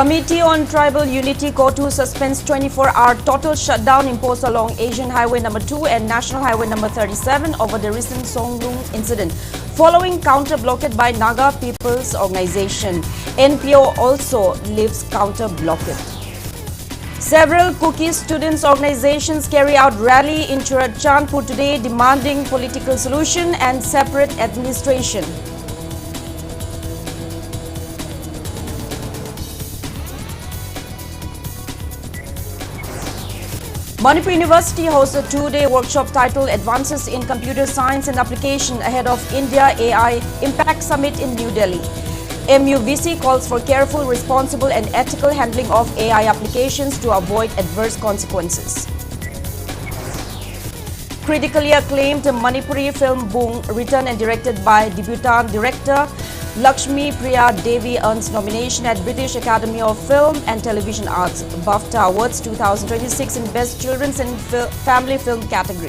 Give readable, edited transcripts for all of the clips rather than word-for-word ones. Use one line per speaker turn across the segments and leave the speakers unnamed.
Committee on Tribal Unity Kotu suspends 24-hour total shutdown imposed along Asian Highway No. 2 and National Highway No. 37 over the recent Songlung incident, following counter-blockade by Naga People's Organization. NPO also lifts counter-blockade. Several Kuki students' organizations carry out rally in Churachandpur today demanding political solution and separate administration. Manipur University hosts a two-day workshop titled Advances in Computer Science and Application ahead of India AI Impact Summit in New Delhi. MUVC calls for careful, responsible and ethical handling of AI applications to avoid adverse consequences. Critically acclaimed Manipuri film Boong, written and directed by debutant director Lakshmi Priya Devi, earns nomination at British Academy of Film and Television Arts BAFTA Awards 2026 in Best Children's and Family Film category.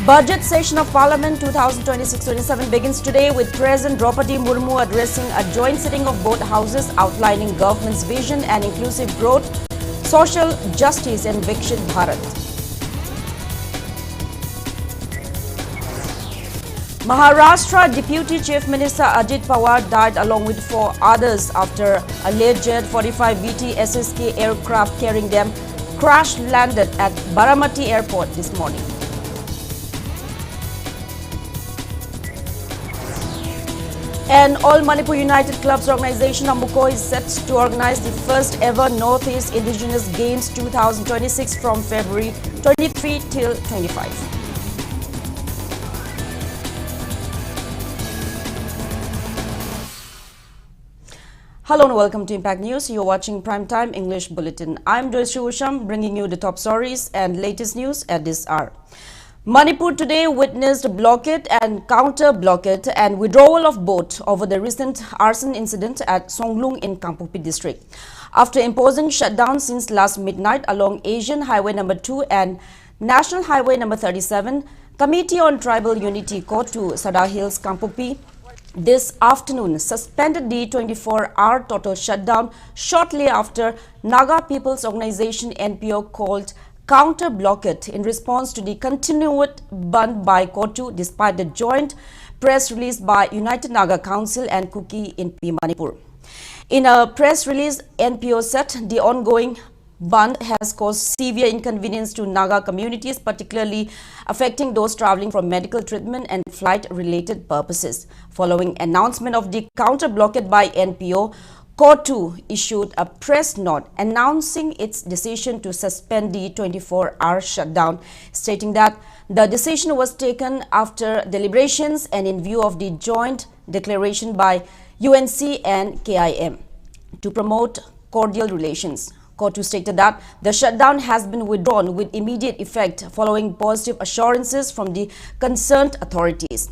Budget session of Parliament 2026-27 begins today with President Draupadi Murmu addressing a joint sitting of both houses outlining government's vision and inclusive growth, social justice and Vikshit Bharat. Maharashtra Deputy Chief Minister Ajit Pawar died along with 4 others after a late Jet 45BT SSK aircraft carrying them crash-landed at Baramati Airport this morning. An All Manipur United Clubs organization Ambuko is set to organize the first ever Northeast Indigenous Games 2026 from February 23 till 25. Hello and welcome to Impact News. You're watching Primetime English Bulletin. I'm JOYSHREE USHAM, bringing you the top stories and latest news at this hour. Manipur today witnessed blockade and counter-blockade and withdrawal of boat over the recent arson incident at Songlung in Kangpokpi district. After imposing shutdown since last midnight along Asian Highway No. 2 and National Highway No. 37, Committee on Tribal Unity Kotu Sada Hills Kangpokpi this afternoon suspended the 24-hour total shutdown shortly after Naga People's Organization NPO called counter-blockade in response to the continued ban by Kotu despite the joint press release by United Naga Council and Kuki in Manipur. In a press release, NPO said the ongoing ban has caused severe inconvenience to Naga communities, particularly affecting those traveling for medical treatment and flight-related purposes. Following announcement of the counter-blockade by NPO, Kotu issued a press note announcing its decision to suspend the 24-hour shutdown, stating that the decision was taken after deliberations and in view of the joint declaration by UNC and KIM to promote cordial relations. Kotu stated that the shutdown has been withdrawn with immediate effect following positive assurances from the concerned authorities.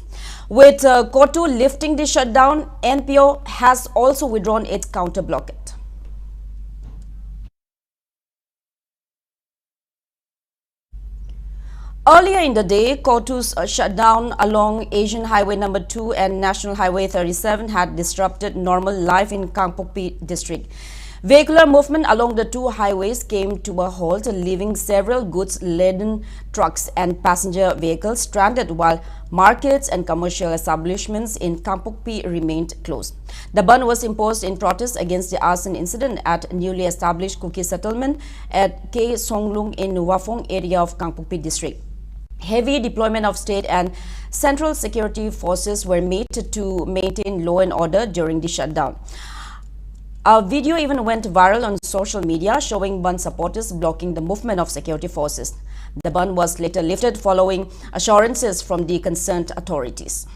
With Kotu lifting the shutdown, NPO has also withdrawn its counter-blockade. Earlier in the day, Kotu's shutdown along Asian Highway No. 2 and National Highway 37 had disrupted normal life in Kangpokpi district. Vehicular movement along the two highways came to a halt, leaving several goods-laden trucks and passenger vehicles stranded while markets and commercial establishments in Kangpokpi remained closed. The ban was imposed in protest against the arson incident at newly established Kuki settlement at K Songlung in Wafong area of Kangpokpi district. Heavy deployment of state and central security forces were made to maintain law and order during the shutdown. A video even went viral on social media showing ban supporters blocking the movement of security forces. The ban was later lifted following assurances from the concerned authorities.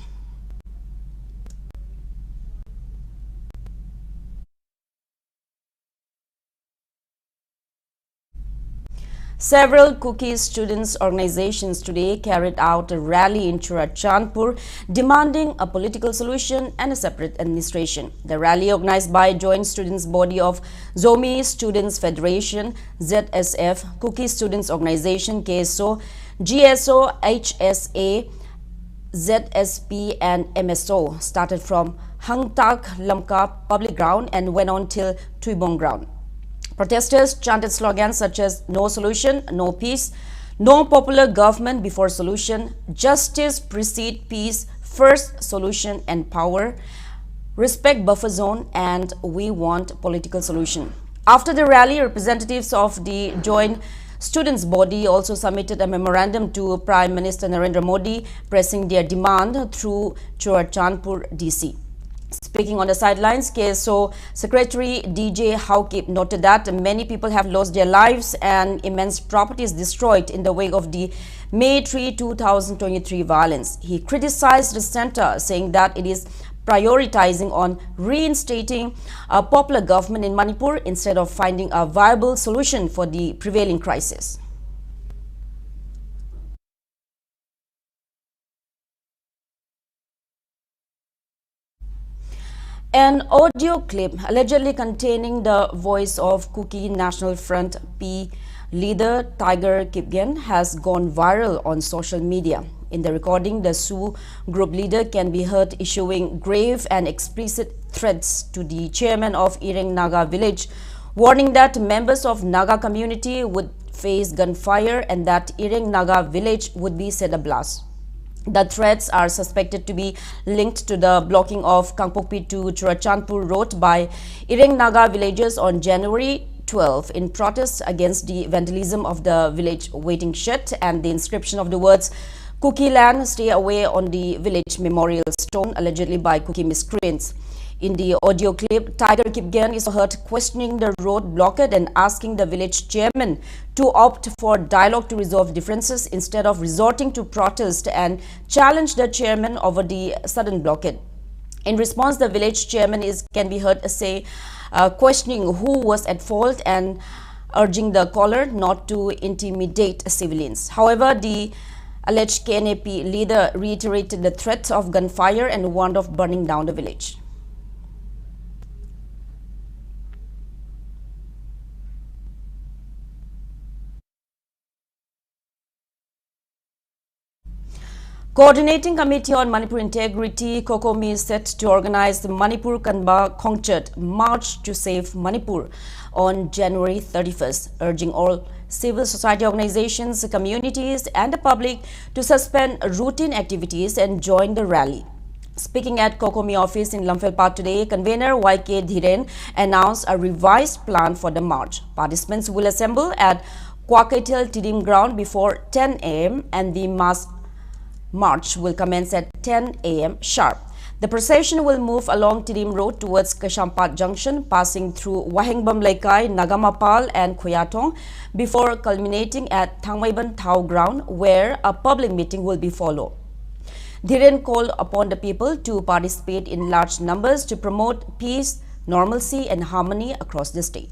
Several Kuki students' organizations today carried out a rally in Churachandpur demanding a political solution and a separate administration. The rally, organized by Joint Students Body of Zomi Students Federation, ZSF, Kuki Students Organization, KSO, GSO, HSA, ZSP and MSO, started from Hang Tak Lamka public ground and went on till Tuibong ground. Protesters chanted slogans such as "No solution, no peace," "No popular government before solution," "Justice precede peace, first solution and power," "Respect buffer zone," and "We want political solution." After the rally, representatives of the joint students' body also submitted a memorandum to Prime Minister Narendra Modi, pressing their demand through Churachandpur DC. Speaking on the sidelines, KSO Secretary DJ Haukip noted that many people have lost their lives and immense properties destroyed in the wake of the May 3, 2023 violence. He criticized the center, saying that it is prioritizing on reinstating a popular government in Manipur instead of finding a viable solution for the prevailing crisis. An audio clip allegedly containing the voice of Kuki National Front P leader Tiger Kipgen has gone viral on social media. In the recording, the Sioux group leader can be heard issuing grave and explicit threats to the chairman of Ireng Naga village, warning that members of Naga community would face gunfire and that Ireng Naga village would be set ablaze. The threats are suspected to be linked to the blocking of Kangpokpi to Churachandpur road by Ireng Naga villagers on January 12 in protest against the vandalism of the village waiting shed and the inscription of the words "Kuki land, stay away" on the village memorial stone, allegedly by Kuki miscreants. In the audio clip, Tiger Kipgen is heard questioning the road blockade and asking the village chairman to opt for dialogue to resolve differences instead of resorting to protest and challenge the chairman over the sudden blockade. In response, the village chairman can be heard say questioning who was at fault and urging the caller not to intimidate civilians. However, the alleged KNAP leader reiterated the threat of gunfire and warned of burning down the village. Coordinating Committee on Manipur Integrity, COCOMI, is set to organize the Manipur Kanba Khongchat March to Save Manipur on January 31st, urging all civil society organizations, communities and the public to suspend routine activities and join the rally. Speaking at COCOMI office in Lamphel today, convener YK Dhiren announced a revised plan for the march. Participants will assemble at Kwakaitel Tidim ground before 10 a.m. and the mass march will commence at 10 a.m. sharp. The procession will move along Tidim Road towards Kashampat Junction, passing through Wahengbam Laikai, Nagamapal and Khoyatong before culminating at Thangmaiban Thau ground, where a public meeting will be followed. Dhiren called upon the people to participate in large numbers to promote peace, normalcy and harmony across the state.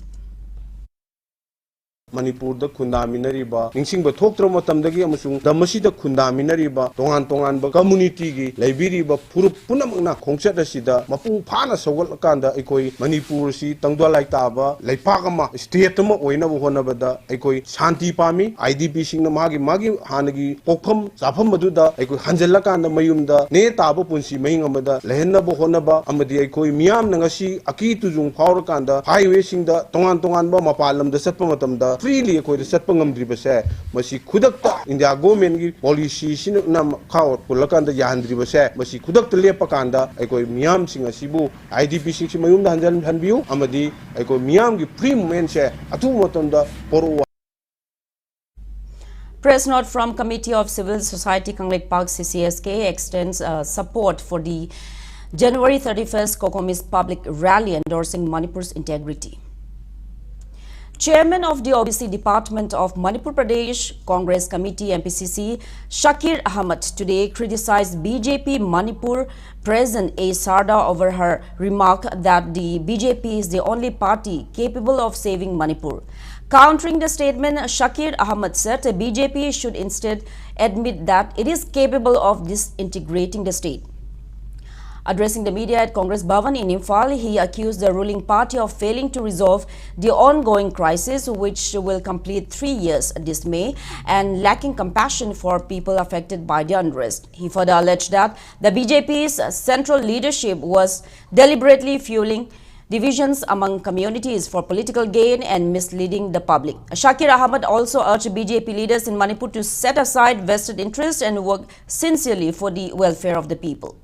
Manipur the Kundaminariba, Ningsing but Toktra Tamdagi Amusung, the Masida Kundaminariba, Tongan community, Liberiba, Purupunamana, Kongshata Sida, Mapu Pana Sawakanda, Ekoi, Manipur si, Tangdua Laitaba, Laipagama, Statama, Oina Honabada, Ekoi, Santi Pami, IDP Sing the Magi, Hanagi, Pokam, Sapam Maduda, Eko Hanzelaka and the Mayumda, Ne Tabo Punsi, Mayamada, Lehena Bohonaba, Amadi Ekoi, Miam Nangasi, Aki to Zung Powerkanda, Highway Sing the Tongan Mapalam, the Sepamatam, freely according to Sepangam Dribase, Masi Kudakta in the Agomen policy, Sinam Kao, Pulakanda Yandribase, Masi Kudakta Lepakanda, Eko Miam Sing a Sibu, IDP 6 Mayum Hanbiu, Amadi, Eko Miam, Prim Mense, Atumotonda, Poro.
Press note from Committee of Civil Society Kanglek Park CCSK extends support for the January 31st COCOMI's public rally endorsing Manipur's integrity. Chairman of the OBC Department of Manipur Pradesh Congress Committee MPCC Shakir Ahmad today criticized BJP Manipur President A. Sarda over her remark that the BJP is the only party capable of saving Manipur. Countering the statement, Shakir Ahmad said the BJP should instead admit that it is capable of disintegrating the state. Addressing the media at Congress Bhavan in Imphal, he accused the ruling party of failing to resolve the ongoing crisis, which will complete 3 years this May, and lacking compassion for people affected by the unrest. He further alleged that the BJP's central leadership was deliberately fueling divisions among communities for political gain and misleading the public. Shakir Ahmed also urged BJP leaders in Manipur to set aside vested interests and work sincerely for the welfare of the people.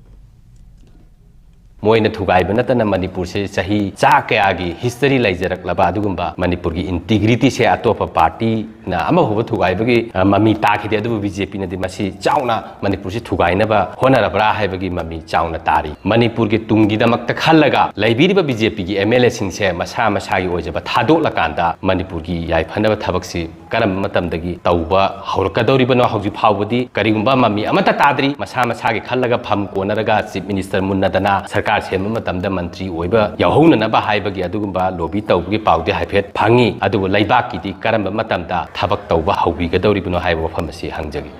मोइना थुगाइब नतना मणिपुर से सही चा कयागी history लाइजरक लबा दुगुंबा मणिपुर की integrity से अतोप party ना अमा होब थुगाइबगी ममी ताखिदे अदु बीजेपी नदि मसी चाउना मणिपुर से थुगाइनबा होनरबरा हाइबगी ममी चाउना तारी मणिपुर की तुंगी दमक खल्लगा लाइबिरिबा बीजेपी की एमएलए सिंह से मसा मसागी ओजबा थादोलकांदा मणिपुर की याइफनबा थबकसी करम मतमदगी तौबा हौरकदौरिबनो हौजि फावबदी करिगुंबा ममी अमता तादरी मसा मसागी खल्लगा फम कोनरगा चीफ मिनिस्टर मुन्नदना सरकार सेम मतमदा मंत्री ओइबा याहौननबा हाइबगी अदुगुंबा लोबी तौबगी पाउदे हाइफेट फांगी अदुबो लैबाकीदी करम मतमदा थबक तौबा हौबिगदौरिबनो हाइबो फमसी हंजगी.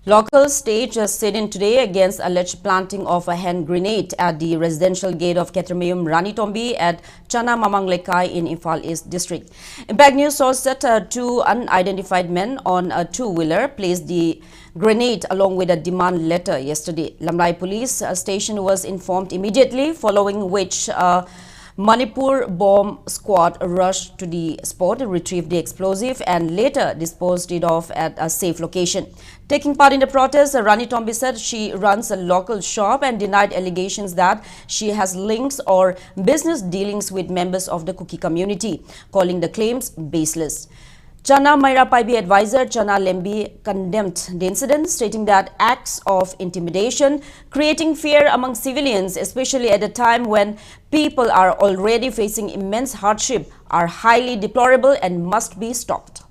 Locals staged a sit-in today against alleged planting of a hand grenade at the residential gate of Ketramayum Ranitombi at Chana Mamanglekai in Imphal East District. Impact News source that two unidentified men on a two-wheeler placed the grenade along with a demand letter yesterday. Lamrai police station was informed immediately, following which Manipur bomb squad rushed to the spot, retrieved the explosive and later disposed it off at a safe location. Taking part in the protest, Rani Tombi said she runs a local shop and denied allegations that she has links or business dealings with members of the Kuki community, calling the claims baseless. Chana Maira Paibi advisor Chana Lembi condemned the incident, stating that acts of intimidation, creating fear among civilians, especially at a time when people are already facing immense hardship, are highly deplorable and must be stopped.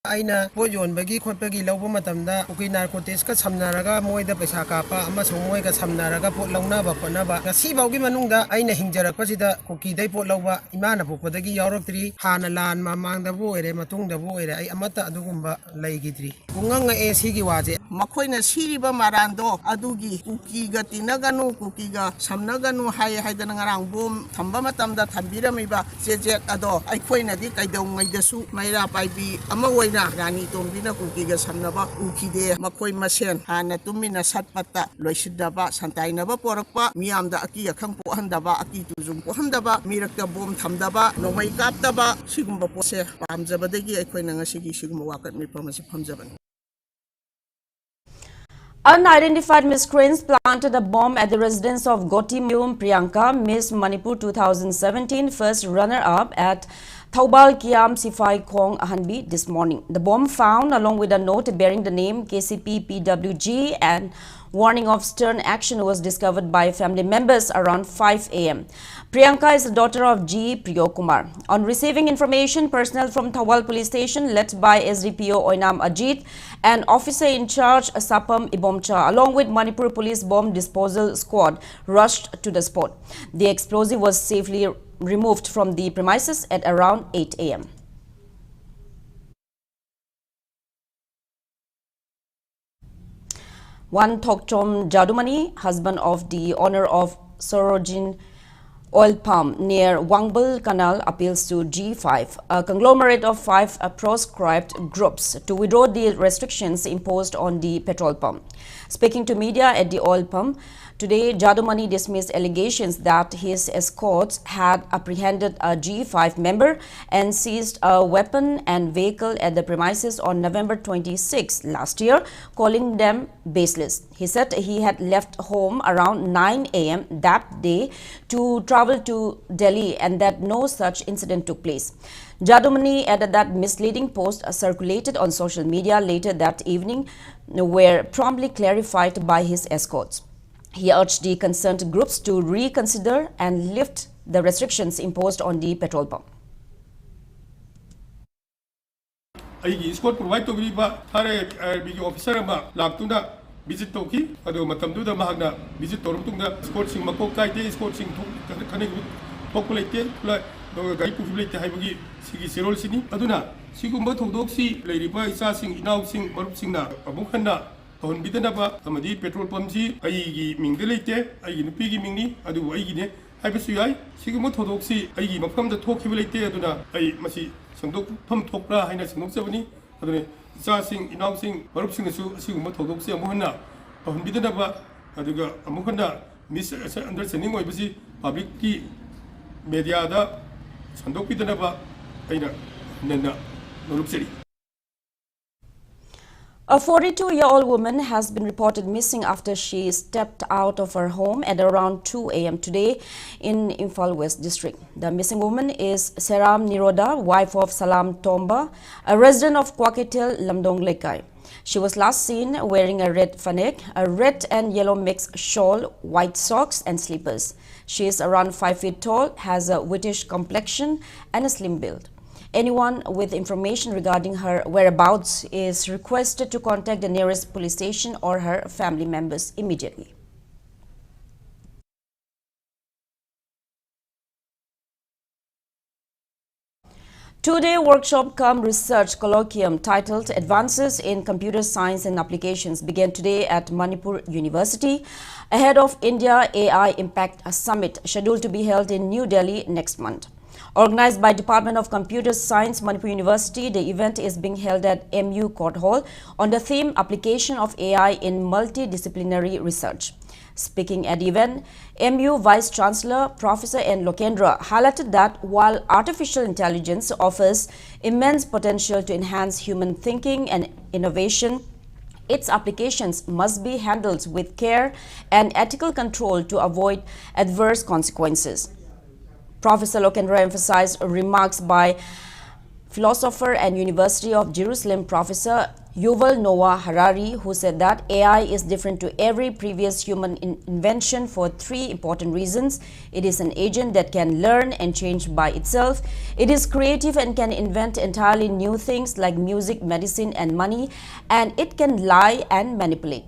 aina po yon bagi khotpagi lawba matamda ukui narcotics ka samnaraga moida paisa kapa amasung moi ka samnaraga pot launa ba khona ba ngasi bawgi manungda aina hingjarak pasida kuki dai pot lawba imana pokpodagi yauraktri hana lan mamangda bu ere matungda bu ere ai amata adugumba laigidri kunganga e sigi waje
makoina siriba marando adugi kuki ga tinaganu kuki ga samnaganu hai haidana ngarang bom thamba matamda thambiramiba jejet ado aikoina di kaidong ngaidasu maira paibi ama Rani Tombina Kukiga Samnaba Ukide Makoi Masen Hana Tumina Satpata Loisidaba Santainaba Porapa Miamda Aki Akang Pohandaba Aki Tuzum Pohandaba Mirakta Bom Tamdaba Nomai Kaptaba Sigumba Pose Pamzabadegi Equinangasigi Sigumuakat Mipamasi Pamzaban.
Unidentified miscreants planted a bomb at the residence of Goti Myum Priyanka, Miss Manipur 2017 first runner-up at Thaubal Kiam Sifai Khong Ahanbi this morning. The bomb found along with a note bearing the name KCP PWG and warning of stern action was discovered by family members around 5 a.m. Priyanka is the daughter of G. Priyokumar. On receiving information, personnel from Thawal police station led by SDPO Oinam Ajit and officer in charge Sapam Ibomcha along with Manipur police bomb disposal squad rushed to the spot. The explosive was safely removed from the premises at around 8 a.m. One Thokchom Jadumani, husband of the owner of Sorojin oil palm near Wangbal Canal, appeals to G5, a conglomerate of 5 proscribed groups, to withdraw the restrictions imposed on the petrol pump. Speaking to media at the oil pump today, Jadumani dismissed allegations that his escorts had apprehended a G5 member and seized a weapon and vehicle at the premises on November 26 last year, calling them baseless. He said he had left home around 9 a.m. that day to travel to Delhi and that no such incident took place. Jadumani added that misleading posts circulated on social media later that evening were promptly clarified by his escorts. He urged the concerned groups to reconsider and lift the restrictions imposed on the petrol pump.
I Scott provide to be officer visit Toki, Matamdu the Magna, visit Tortunda, scorching Makokai, scorching populated, like the guy populated Haibagi, Sigi Serol Sini, Aduna, Sigumbato Doxi, Lady Boy Sassing, now sing Marupsina, Abukana, ꯇꯧꯍꯟꯕꯤꯗꯅꯕ ꯑꯃꯗꯤ petrol ꯄꯝꯁꯤ ꯑꯩꯒꯤ ꯃꯤꯡꯗ ꯂꯩꯇꯦ ꯑꯩꯒꯤ ꯅꯨꯄꯤꯒꯤ ꯃꯤꯡꯅꯤ ꯑꯗꯨꯕꯨ ꯑꯩꯒꯤꯅꯦ ꯍꯥꯏꯕꯁꯨ ꯌꯥꯏ ꯁꯤꯒꯨꯝꯕ ꯊꯧꯗꯣꯛꯁꯤ ꯑꯩꯒꯤ ꯃꯐꯝꯗ ꯊꯣꯛꯈꯤꯕ ꯂꯩꯇꯦ ꯑꯗꯨꯅ ꯑꯩ ꯃꯁꯤ ꯁꯦꯡꯗꯣꯛꯐꯝ ꯊꯣꯛꯄ꯭ꯔꯥ ꯍꯥꯏꯅ ꯁꯦꯡꯗꯣꯛꯆꯕꯅꯤ ꯑꯗꯨꯅ ꯏꯆꯥꯁꯤꯡ ꯏꯅꯥꯎꯁꯤꯡ ꯃꯔꯨꯞꯁꯤꯡꯅꯁꯨ ꯑꯁꯤꯒꯨꯝꯕ ꯊꯧꯗꯣꯛꯁꯤ ꯑꯃꯨꯛ ꯍꯟꯅ ꯇꯧꯍꯟꯕꯤꯗꯅꯕ ꯑꯗꯨꯒ ꯑꯃꯨꯛ ꯍꯟꯅ ꯃꯤꯁ ꯑꯟꯗꯔꯁꯇꯦꯟꯗꯤꯡ ꯑꯣꯏꯕꯁꯤ ꯄꯕ꯭ꯂꯤꯛꯀꯤ ꯃꯦꯗꯤꯌꯥꯗ ꯁꯟꯗꯣꯛꯄꯤꯗꯅꯕ ꯑꯩꯅ ꯍꯟꯅ ꯃꯔꯨꯞꯆꯔꯤ.
A 42-year-old woman has been reported missing after she stepped out of her home at around 2 a.m. today in Imphal West District. The missing woman is Seram Niroda, wife of Salam Tomba, a resident of Kwakitel, Lamdong Lekai. She was last seen wearing a red fanek, a red and yellow mixed shawl, white socks and slippers. She is around 5 feet tall, has a whitish complexion and a slim build. Anyone with information regarding her whereabouts is requested to contact the nearest police station or her family members immediately. Two-day workshop cum research colloquium titled Advances in Computer Science and Applications began today at Manipur University ahead of India AI Impact Summit scheduled to be held in New Delhi next month. Organized by Department of Computer Science, Manipur University, the event is being held at MU Court Hall on the theme Application of AI in Multidisciplinary Research. Speaking at the event, MU Vice Chancellor Professor N. Lokendra highlighted that while artificial intelligence offers immense potential to enhance human thinking and innovation, its applications must be handled with care and ethical control to avoid adverse consequences. Professor Lokendra emphasized remarks by philosopher and University of Jerusalem Professor Yuval Noah Harari, who said that AI is different to every previous human invention for three important reasons. It is an agent that can learn and change by itself. It is creative and can invent entirely new things like music, medicine, and money. And it can lie and manipulate.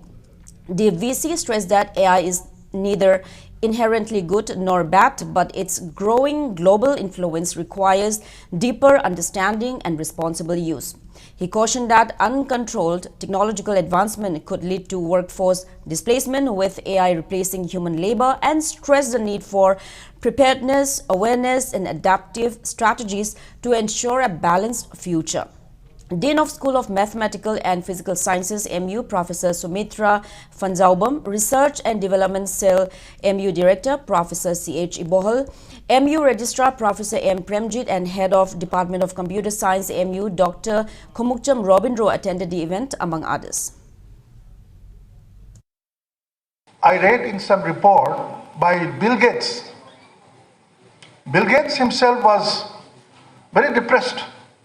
The VC stressed that AI is neither inherently good nor bad, but its growing global influence requires deeper understanding and responsible use. He cautioned that uncontrolled technological advancement could lead to workforce displacement with AI replacing human labor and stressed the need for preparedness, awareness, and adaptive strategies to ensure a balanced future. Dean of School of Mathematical and Physical Sciences, MU, Professor Sumitra Fanzaubam, Research and Development Cell, MU Director, Professor C.H. Ibohal, MU Registrar, Professor M. Premjit, and Head of Department of Computer Science, MU, Dr. Kumukcham Robindro attended the event, among others.
I read in some report by Bill Gates. Bill Gates himself was very depressed,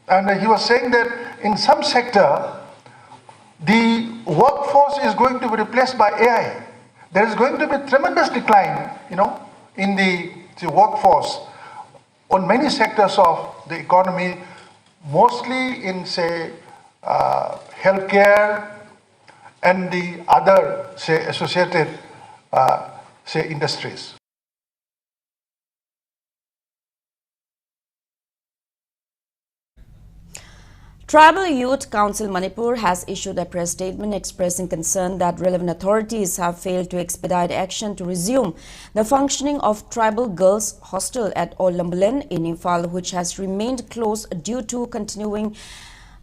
and he was saying that in some sector, the workforce is going to be replaced by AI. There is going to be tremendous decline, in the workforce on many sectors of the economy, mostly in, say, healthcare and the other, say, associated, industries.
Tribal Youth Council Manipur has issued a press statement expressing concern that relevant authorities have failed to expedite action to resume the functioning of Tribal Girls Hostel at Olambulen in Imphal, which has remained closed due to continuing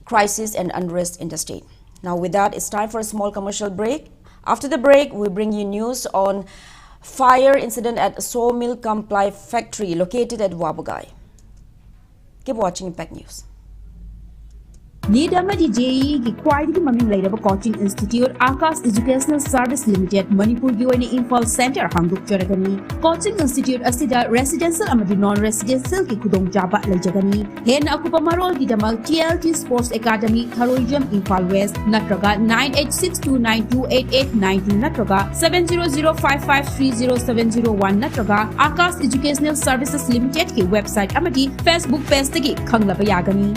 crisis and unrest in the state. Now with that, it's time for a small commercial break. After the break, we bring you news on fire incident at Sawmill Ply Factory located at Wabugai. Keep watching Impact News.
Nidamadi JEE की quality ममिंग लेरब coaching institute Aakash educational service limited Manipur की ओइने Imphal centre हांगदुक चरगनी coaching institute असिदा residential अमदि non residential की खुदोंग जाबा लेजगनी हेन अकुपा मरोल की दमक TLT स्पोर्ट्स एकेडमी थरोइजम इंफॉल वेस्ट नत्रगा 9862928892 नत्रगा 7005530701 नत्रगा आकाश एजुकेशनल सर्विसेज लिमिटेड की वेबसाइट अमदि फेसबुक पेज तगी खंगलबा यागनी.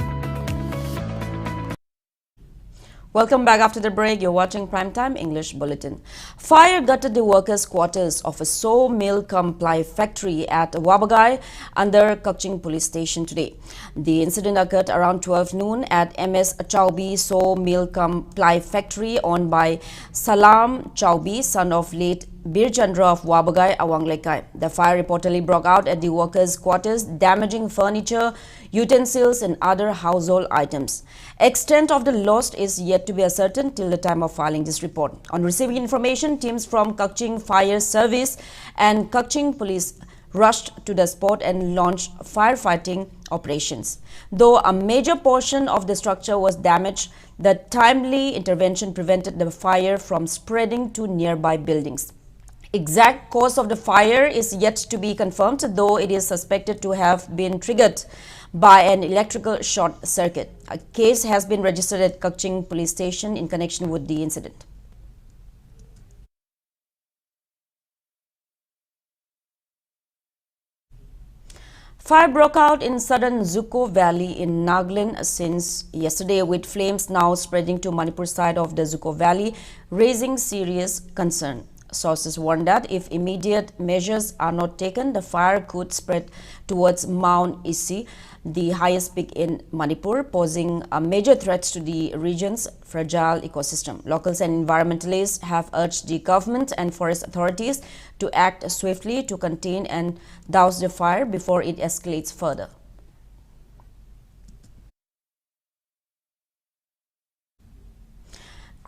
Welcome back after the break. You're watching Primetime English Bulletin. Fire gutted the workers' quarters of a sawmill ply factory at Wabagai under Kukching police station today. The incident occurred around 12 noon at MS Chaubi sawmill ply factory owned by Salam Chaubi, son of late Bir Chandra of Wabagai, Awang Lekai. The fire reportedly broke out at the workers' quarters, damaging furniture, utensils and other household items. Extent of the loss is yet to be ascertained till the time of filing this report. On receiving information, teams from Kukching Fire Service and Kukching Police rushed to the spot and launched firefighting operations. Though a major portion of the structure was damaged, the timely intervention prevented the fire from spreading to nearby buildings. Exact cause of the fire is yet to be confirmed, though it is suspected to have been triggered by an electrical short circuit. A case has been registered at Kukching police station in connection with the incident. Fire broke out in southern Zuko Valley in Nagaland since yesterday, with flames now spreading to Manipur side of the Zuko Valley, raising serious concern. Sources warn that if immediate measures are not taken, the fire could spread towards Mount Isi, the highest peak in Manipur, posing a major threat to the region's fragile ecosystem. Locals and environmentalists have urged the government and forest authorities to act swiftly to contain and douse the fire before it escalates further.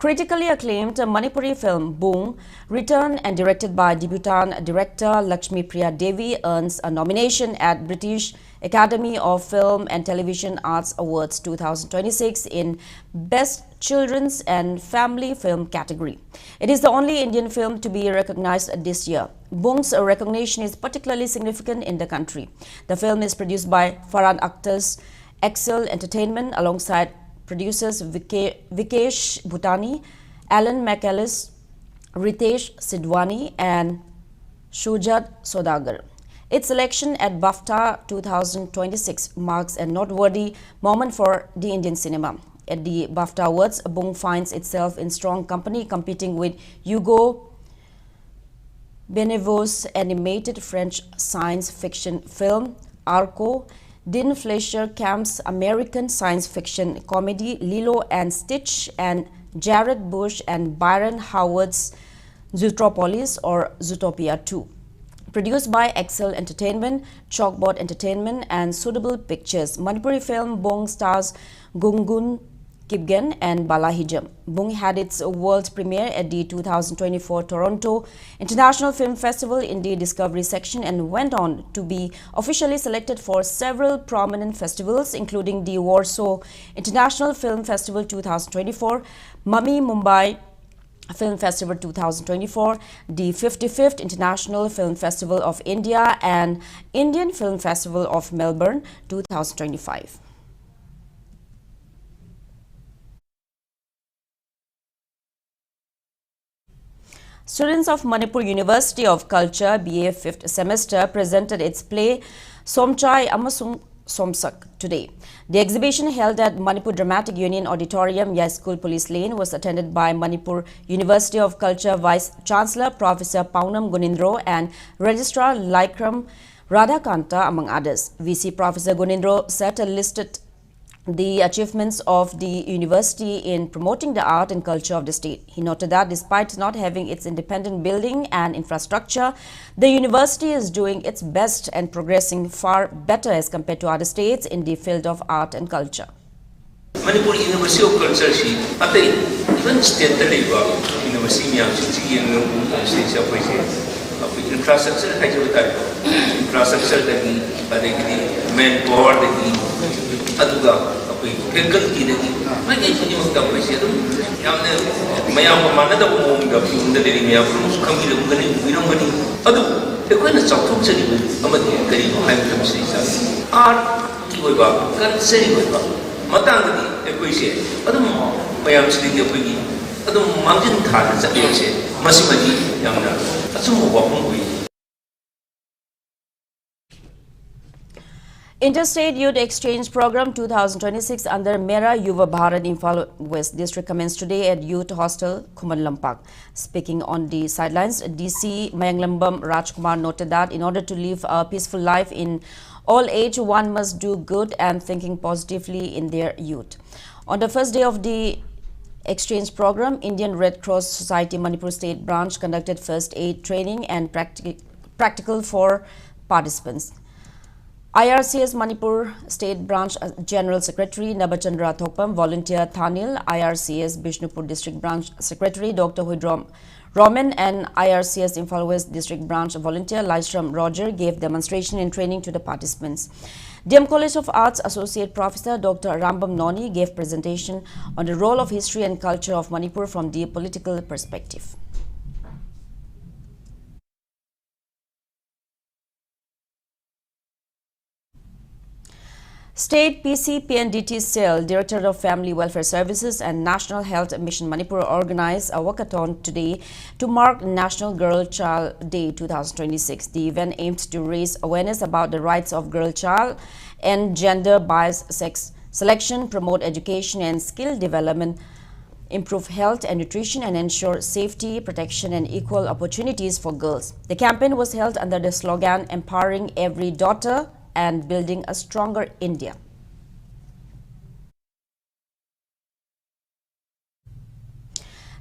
Critically acclaimed Manipuri film Boong, written and directed by debutant director Lakshmi Priya Devi, earns a nomination at British Academy of Film and Television Arts Awards 2026 in Best Children's and Family Film category. It is the only Indian film to be recognized this year. Boong's recognition is particularly significant in the country. The film is produced by Farhan Akhtar's Excel Entertainment alongside producers Vikesh Bhutani, Alan McAllis, Ritesh Sidwani and Shujat Sodagar. Its selection at BAFTA 2026 marks a noteworthy moment for the Indian cinema. At the BAFTA Awards, Boong finds itself in strong company, competing with Hugo Benevaux's animated French science fiction film Arco, Dean Fleischer Camp's American science fiction comedy Lilo and Stitch, and Jared Bush and Byron Howard's Zootropolis or Zootopia 2. Produced by Excel Entertainment, Chalkboard Entertainment and Suitable Pictures, Manipuri film Boong stars Gungun Kipgen and Bala Hijam. Boong had its world premiere at the 2024 Toronto International Film Festival in the Discovery section and went on to be officially selected for several prominent festivals, including the Warsaw International Film Festival 2024, Mummy Mumbai Film Festival 2024, the 55th International Film Festival of India and Indian Film Festival of Melbourne 2025. Students of Manipur University of Culture BA 5th semester presented its play Somchai Amasung Somsak today. The exhibition, held at Manipur Dramatic Union Auditorium, Yai School Police Lane, was attended by Manipur University of Culture Vice Chancellor Professor Paunam Gunindro and Registrar Laikram Radhakanta, among others. VC Professor Gunindro said listed the achievements of the university in promoting the art and culture of the state. He noted that despite not having its independent building and infrastructure, the university is doing its best and progressing far better as compared to other states in the field of art and culture.
Manipur University of Culture even state university infrastructure infrastructure manpower aduga faculty mayam manada da fundari mayam kambi adu ekoina chauthok chari amadi kari haibam sei art ki oiba culture oiba matangdi ekoise adu mayam sidi ekoigi adu mangin thar chakse masimagi yamna achumo wapum oi.
Interstate Youth Exchange Program 2026 under Mera Yuva Bharat Imphal West District commenced today at Youth Hostel, Khuman Lampak. Speaking on the sidelines, DC Mayanglambam Rajkumar noted that in order to live a peaceful life in all age, one must do good and thinking positively in their youth. On the first day of the exchange program, Indian Red Cross Society Manipur State Branch conducted first aid training and practical for participants. IRCS Manipur State Branch General Secretary Nabachandra Thopam, Volunteer Thanil, IRCS Bishnupur District Branch Secretary Dr. Huidrom Roman and IRCS Imphal West District Branch Volunteer Laishram Roger gave demonstration and training to the participants. DM College of Arts Associate Professor Dr. Rambam Noni gave presentation on the role of history and culture of Manipur from the political perspective. State PCPNDT Cell, Director of Family Welfare Services and National Health Mission Manipur organized a walkathon today to mark National Girl Child Day 2026. The event aimed to raise awareness about the rights of girl child and gender-biased sex selection, promote education and skill development, improve health and nutrition, and ensure safety, protection, and equal opportunities for girls. The campaign was held under the slogan, Empowering Every Daughter and Building a Stronger India.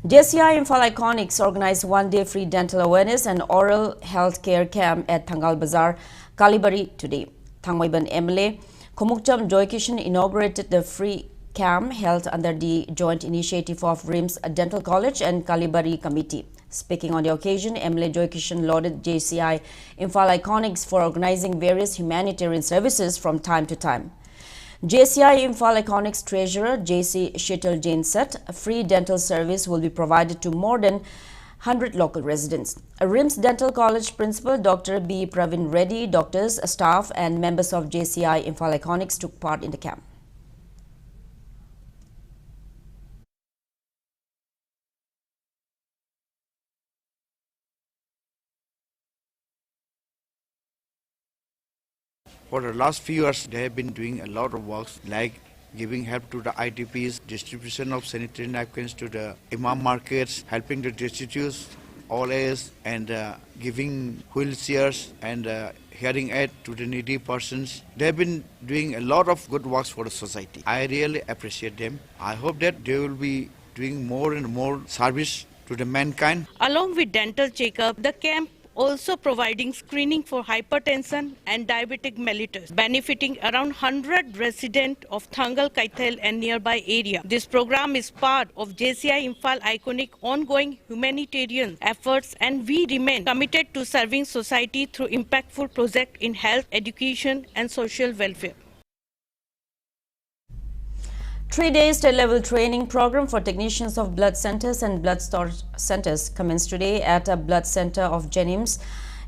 JCI Imphal Iconics organized one-day free dental awareness and oral health care camp at Thangal Bazaar, Kalibari today. Thangmoiban MLA Khomukcham Joykishan inaugurated the free camp held under the joint initiative of RIMS Dental College and Kalibari Committee. Speaking on the occasion, MLA Joykishan lauded JCI Imphal Iconics for organizing various humanitarian services from time to time. JCI Imphal Iconics Treasurer JC Sheetal Jain said a free dental service will be provided to more than 100 local residents. A RIMS Dental College Principal Dr. B. Pravin Reddy, doctors, staff and members of JCI Imphal Iconics took part in the camp.
For the last few years, they have been doing a lot of works like giving help to the IDPs, distribution of sanitary napkins to the imam markets, helping the destitutes, all age, and giving wheelchairs and hearing aid to the needy persons. They have been doing a lot of good works for the society. I really appreciate them. I hope that they will be doing more and more service to the mankind.
Along with dental checkup, the camp also providing screening for hypertension and diabetic mellitus, benefiting around 100 residents of Thangal, Kaithal and nearby area. This program is part of JCI Imphal Iconic ongoing humanitarian efforts, and we remain committed to serving society through impactful projects in health, education and social welfare.
3-day state-level training program for technicians of blood centers and blood storage centers commenced today at a blood center of Jenims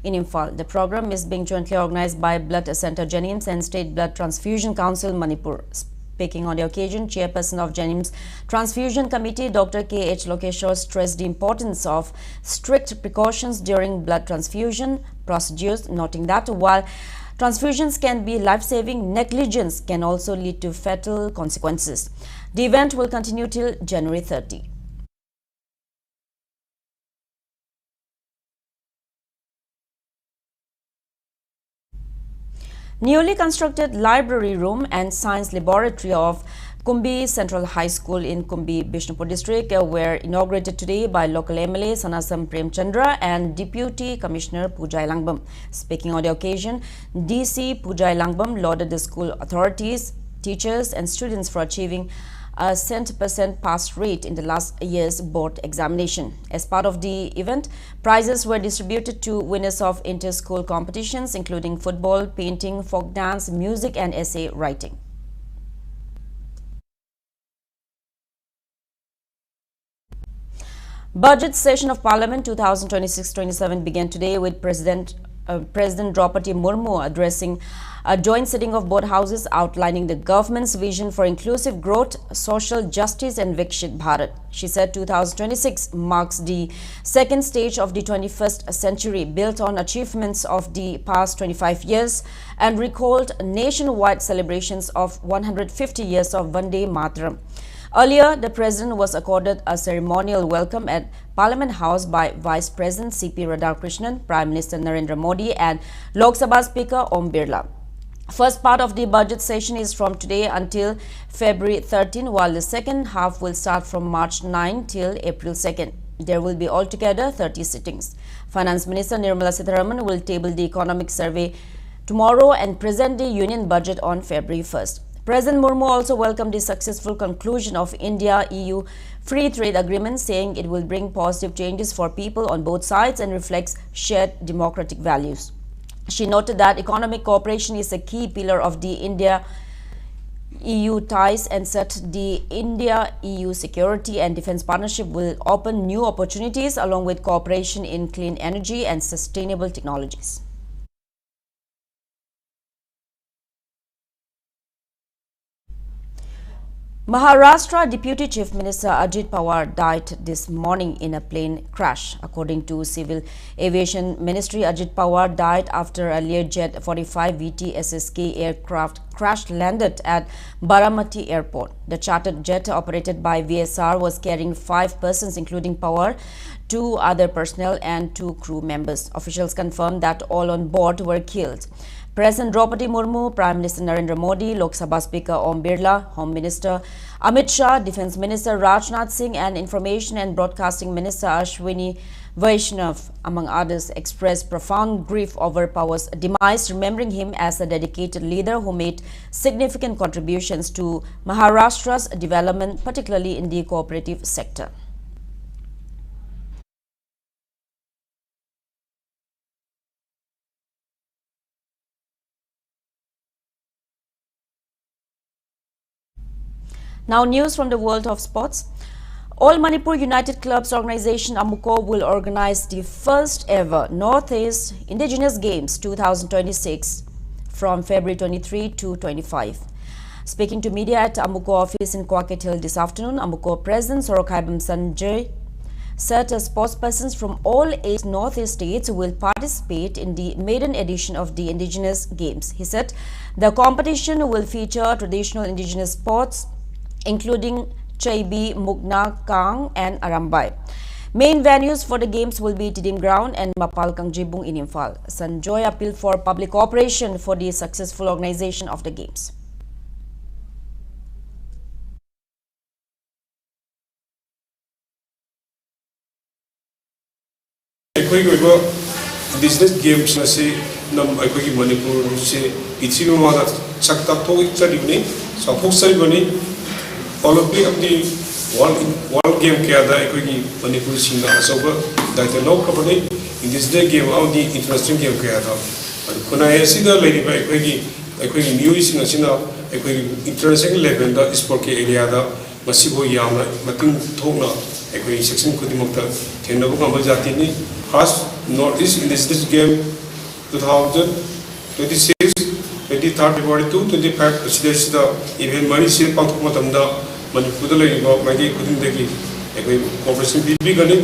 in Imphal. The program is being jointly organized by Blood Center Jenims and State Blood Transfusion Council Manipur. Speaking on the occasion, Chairperson of Jenims Transfusion Committee, Dr. K.H. Lokeshwar, stressed the importance of strict precautions during blood transfusion procedures, noting that while transfusions can be life-saving, negligence can also lead to fatal consequences. The event will continue till January 30. Newly constructed library room and science laboratory of Kumbi Central High School in Kumbi, Bishnupur District were inaugurated today by local MLA Sanasam Premchandra and Deputy Commissioner Pujai Langbam. Speaking on the occasion, DC Pujai Langbam lauded the school authorities, teachers and students for achieving a 100% pass rate in the last year's board examination. As part of the event, prizes were distributed to winners of inter-school competitions including football, painting, folk dance, music and essay writing. Budget session of Parliament 2026-27 began today with President Draupadi Murmu addressing a joint sitting of both houses outlining the government's vision for inclusive growth, social justice and Vikshit Bharat. She said 2026 marks the second stage of the 21st century, built on achievements of the past 25 years, and recalled nationwide celebrations of 150 years of Vande Mataram. Earlier, the President was accorded a ceremonial welcome at Parliament House by Vice President C.P. Radhakrishnan, Prime Minister Narendra Modi and Lok Sabha Speaker Om Birla. First part of the budget session is from today until February 13, while the second half will start from March 9 till April 2nd. There will be altogether 30 sittings. Finance Minister Nirmala Sitharaman will table the economic survey tomorrow and present the union budget on February 1st. President Murmu also welcomed the successful conclusion of India-EU free trade agreement, saying it will bring positive changes for people on both sides and reflects shared democratic values. She noted that economic cooperation is a key pillar of the India-EU ties and said the India-EU security and defense partnership will open new opportunities along with cooperation in clean energy and sustainable technologies. Maharashtra Deputy Chief Minister Ajit Pawar died this morning in a plane crash. According to Civil Aviation Ministry, Ajit Pawar died after a Learjet 45 VT-SSK aircraft crash-landed at Baramati Airport. The chartered jet operated by VSR was carrying 5 persons including Pawar, 2 other personnel and 2 crew members. Officials confirmed that all on board were killed. President Draupadi Murmu, Prime Minister Narendra Modi, Lok Sabha Speaker Om Birla, Home Minister Amit Shah, Defence Minister Rajnath Singh and Information and Broadcasting Minister Ashwini Vaishnav, among others, expressed profound grief over Pawar's demise, remembering him as a dedicated leader who made significant contributions to Maharashtra's development, particularly in the cooperative sector. Now news from the world of sports. All Manipur United Clubs organization Amuko will organize the first ever Northeast Indigenous Games 2026 from February 23 to 25. Speaking to media at Amuko office in Kwaket Hill this afternoon, Amuko President Sorokhaibam Sanjay said sportspersons from all 8 Northeast states will participate in the maiden edition of the Indigenous Games. He said the competition will feature traditional indigenous sports including Chaibi, Mugna, Kang and Arambai. Main venues for the games will be Tidim Ground and Mapal Kangjibung in Imphal. Sanjoy appealed for public cooperation for the successful organization of the games.
Indigenous games nasi nam akhoi Manipur se ichino mada chakta thoi chalibni saphok salibani Olympic of the world game kaya akhoi Manipur singa asoba daita no company Indigenous game out the international game kaya tha kunai asida lady by akhoi new singa sina akhoi international level da sport ke area da masibo yamna mating thongna akhoi section khudimokta thennabu ngam jati ni first Northeast Indigenous Game 2026, 23rd February to 25th Presidential event money sale pang thokma tamda Manipur da laiba magi kudin dagi akhoi cooperation bi gani.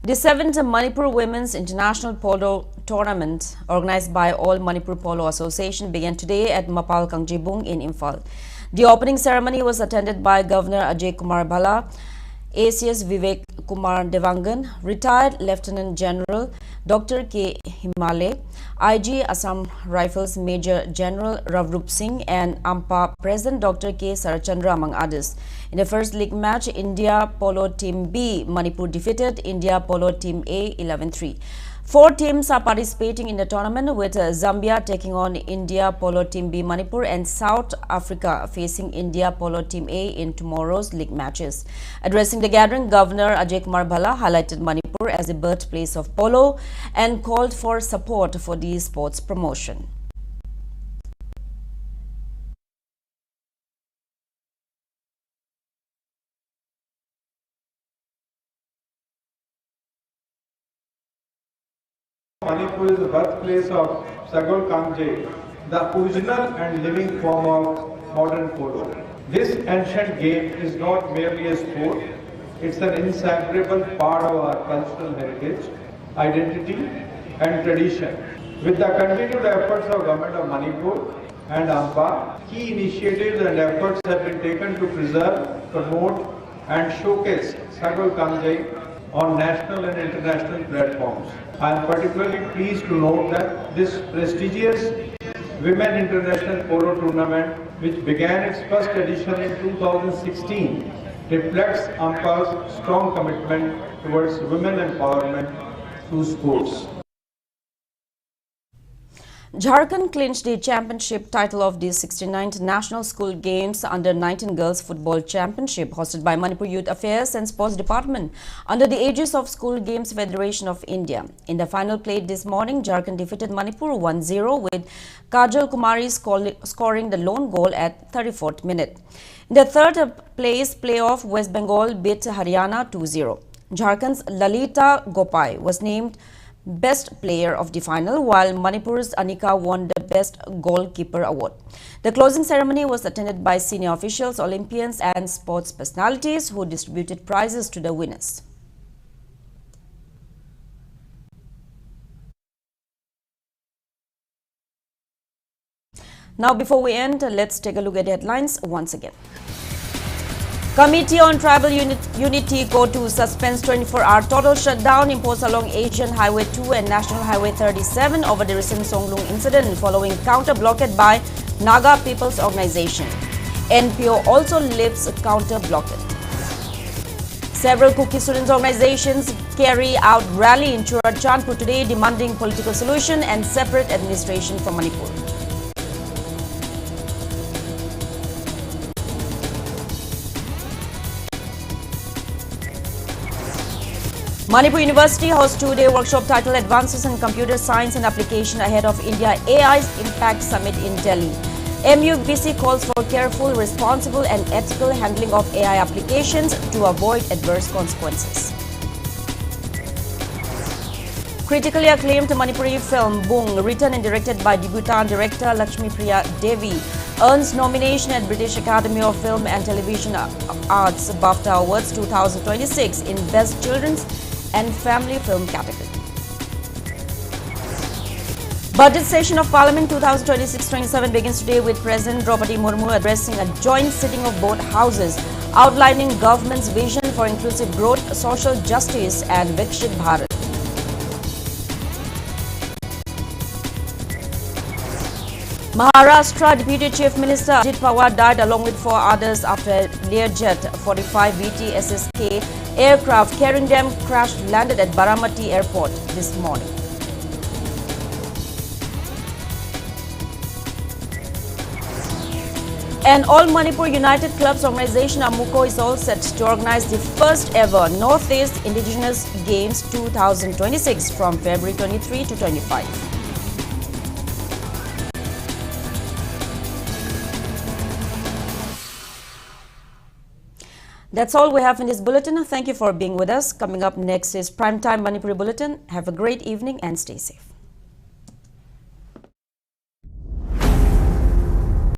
The 7th Manipur Women's International Polo Tournament, organized by All Manipur Polo Association, began today at Mapal Kangjibung in Imphal. The opening ceremony was attended by Governor Ajay Kumar Bhala, ACS Vivek Kumar Devangan, retired Lieutenant General Dr. K. Himale, IG Assam Rifles Major General Ravrup Singh and AMPA President Dr. K. Sarachandra, among others. In the first league match, India Polo Team B, Manipur defeated India Polo Team A 11-3. 4 teams are participating in the tournament, with Zambia taking on India Polo Team B Manipur and South Africa facing India Polo Team A in tomorrow's league matches. Addressing the gathering, Governor Ajay Kumar Bhala highlighted Manipur as the birthplace of polo and called for support for the sports promotion.
Manipur is the birthplace of Sagol Kangje, the original and living form of modern polo. This ancient game is not merely a sport, it's an inseparable part of our cultural heritage, identity and tradition. With the continued efforts of Government of Manipur and AMPA, key initiatives and efforts have been taken to preserve, promote and showcase Sagol Kangje on national and international platforms. I am particularly pleased to note that this prestigious Women International Polo Tournament, which began its first edition in 2016, reflects AMPA's strong commitment towards women empowerment through sports.
Jharkhand clinched the championship title of the 69th National School Games Under-19 Girls Football Championship hosted by Manipur Youth Affairs and Sports Department under the aegis of School Games Federation of India. In the final played this morning, Jharkhand defeated Manipur 1-0 with Kajal Kumari scoring the lone goal at 34th minute. In the third place playoff, West Bengal beat Haryana 2-0. Jharkhand's Lalita Gopai was named Best Player of the final, while Manipur's Anika won the Best Goalkeeper award. The closing ceremony was attended by senior officials, Olympians and sports personalities who distributed prizes to the winners. Now, before we end, let's take a look at the headlines once again. Committee on Tribal Unity go to suspends 24-hour total shutdown imposed along Asian Highway 2 and National Highway 37 over the recent Songlung incident following counter-blockade by Naga People's Organization. NPO also lifts counter-blockade. Several Kuki students' organizations carry out rally in Churachandpur today demanding political solution and separate administration for Manipur. Manipur University hosts two-day workshop titled Advances in Computer Science and Application ahead of India AI's Impact Summit in Delhi. MUBC calls for careful, responsible and ethical handling of AI applications to avoid adverse consequences. Critically acclaimed Manipuri film Bung, written and directed by debutant director Lakshmi Priya Devi, earns nomination at British Academy of Film and Television Arts BAFTA Awards 2026 in Best Children's and Family Film category. Budget session of Parliament 2026-27 begins today with President Draupadi Murmu addressing a joint sitting of both houses, outlining government's vision for inclusive growth, social justice and Vikshit Bharat. Maharashtra Deputy Chief Minister Ajit Pawar died along with 4 others after a Learjet 45 VT SSK aircraft carrying them crash-landed at Baramati Airport this morning. And All Manipur United Clubs organization Amuko is all set to organize the first ever Northeast Indigenous Games 2026 from February 23 to 25. That's all we have in this bulletin. Thank you for being with us. Coming up next is Primetime Manipuri Bulletin. Have a great evening and stay safe.